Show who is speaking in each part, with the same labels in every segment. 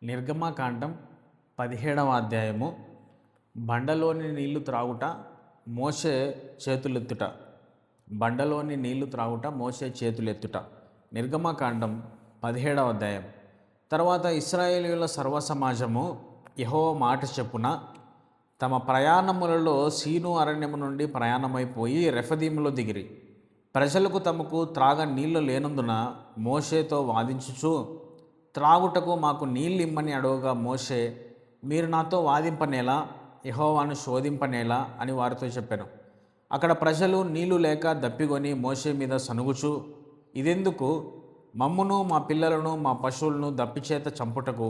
Speaker 1: నిర్గమకాండం 17వ అధ్యాయము. బండలోని నీళ్లు త్రాగుట, మోషే చేతులెత్తుట. బండలోని నీళ్లు త్రాగుట, మోషే చేతులెత్తుట. నిర్గమకాండం 17వ అధ్యాయం. తర్వాత ఇశ్రాయేలీయుల సర్వసమాజము యెహోవా మాట చెప్పున తమ ప్రయాణములలో సీను అరణ్యము నుండి ప్రయాణమైపోయి రెఫదీములో దిగిరి. ప్రజలకు తమకు త్రాగ నీళ్లు లేనందున మోషేతో వాదించుచు, త్రాగుటకు మాకు నీళ్ళు ఇమ్మని అడగగా మోషే, మీరు నాతో వాదింపనేలా, యెహోవాను శోధింపనేలా అని వారితో చెప్పాను. అక్కడ ప్రజలు నీళ్లు లేక దప్పికొని మోషే మీద సనుగుచు, ఇదెందుకు? మమ్మును మా పిల్లలను మా పశువులను దప్పిచేత చంపుటకు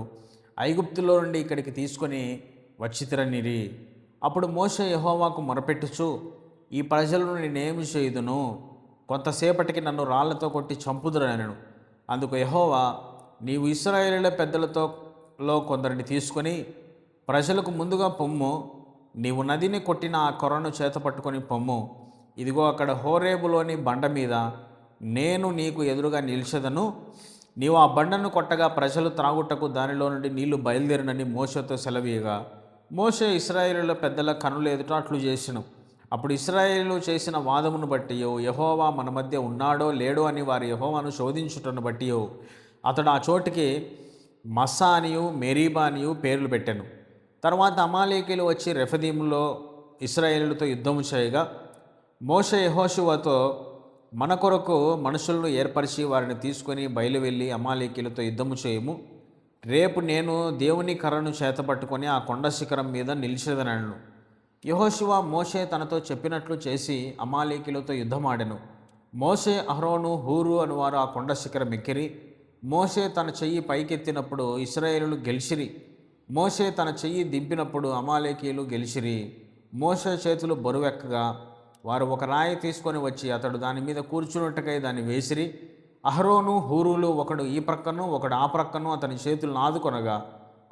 Speaker 1: ఐగుప్తులో నుండి ఇక్కడికి తీసుకొని వచ్చితిరనిరి. అప్పుడు మోషే యెహోవాకు మొరపెట్టుచు, ఈ ప్రజలను నేనేమి చేయుదును? కొంతసేపటికి నన్ను రాళ్లతో కొట్టి చంపుదురనెను. అందుకు యెహోవా, నీవు ఇశ్రాయేలీయుల పెద్దలతో కొందరిని తీసుకొని ప్రజలకు ముందుగా పొమ్ము. నీవు నదిని కొట్టిన ఆ కొర్రను చేతపట్టుకొని పొమ్ము. ఇదిగో అక్కడ హోరేబులోని బండ మీద నేను నీకు ఎదురుగా నిలిచెదను. నీవు ఆ బండను కొట్టగా ప్రజలు త్రాగుటకు దానిలో నుండి నీళ్లు బయలుదేరినని మోషేతో సెలవీయగా, మోషే ఇశ్రాయేలీయుల పెద్దల కనులు ఎదుట అట్లు చేసెను. అప్పుడు ఇశ్రాయేలు చేసిన వాదమును బట్టి యెహోవా మన మధ్య ఉన్నాడో లేడో అని వారి యెహోవాను శోధించుటను బట్టి అతడు ఆ చోటికి మస్సా అనియు మెరీబా అనియు పేర్లు పెట్టాను. తర్వాత అమాలేకీయులు వచ్చి రెఫదీములో ఇశ్రాయేలుతో యుద్ధము చేయగా మోషే యెహోషువతో, మన కొరకు మనుషులను ఏర్పరిచి వారిని తీసుకొని బయలువెళ్ళి అమాలేకీయులతో యుద్ధము చేయము. రేపు నేను దేవుని కర్రను చేతపట్టుకొని ఆ కొండ శిఖరం మీద నిలిచెదనను. యెహోషువ మోషే తనతో చెప్పినట్లు చేసి అమాలేకీయులతో యుద్ధమాడెను. మోషే, అహరోను, హూరు అనువారు ఆ కొండ శిఖరం ఎక్కిరి. మోషే తన చెయ్యి పైకెత్తినప్పుడు ఇశ్రాయేలులు గెలిచిరి. మోషే తన చెయ్యి దింపినప్పుడు అమాలేకీయులు గెలిచిరి. మోషే చేతులు బరువెక్కగా వారు ఒక రాయి తీసుకొని వచ్చి అతడు దాని మీద కూర్చున్నట్టుకై దాన్ని వేసిరి. అహరోను, హూరులు ఒకడు ఈ ప్రక్కను ఒకడు ఆ ప్రక్కను అతని చేతులను ఆదుకొనగా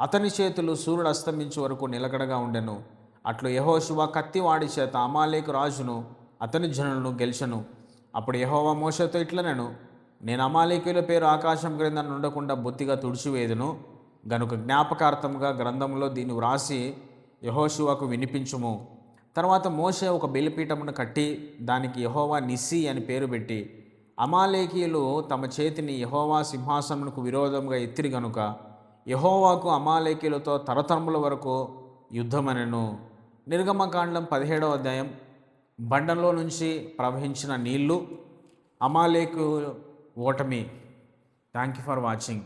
Speaker 1: అతని చేతులు సూర్యుడు అస్తమించే వరకు నిలకడగా ఉండెను. అట్లు యెహోషువ కత్తివాడి చేత అమాలేకు రాజును అతని జనులను గెలిచెను. అప్పుడు యెహోవా మోషేతో ఇట్లనెను, నేను అమాలేకీయుల పేరు ఆకాశం క్రింద నుండకుండా బొత్తిగా తుడిచివేదును గనుక జ్ఞాపకార్థముగా గ్రంథంలో దీన్ని వ్రాసి యెహోషువకు వినిపించుము. తర్వాత మోషే ఒక బలిపీఠమును కట్టి దానికి యెహోవా నిస్సి అని పేరు పెట్టి, అమాలేకీయులు తమ చేతిని యెహోవా సింహాసనమునకు విరోధంగా ఎత్తిరి గనుక యెహోవాకు అమాలేకీయులతో తరతరముల వరకు యుద్ధమనెను. నిర్గమకాండం 17వ అధ్యాయం. బండలో నుంచి ప్రవహించిన నీళ్లు, అమాలేకు ఓటమి. Thank you for watching.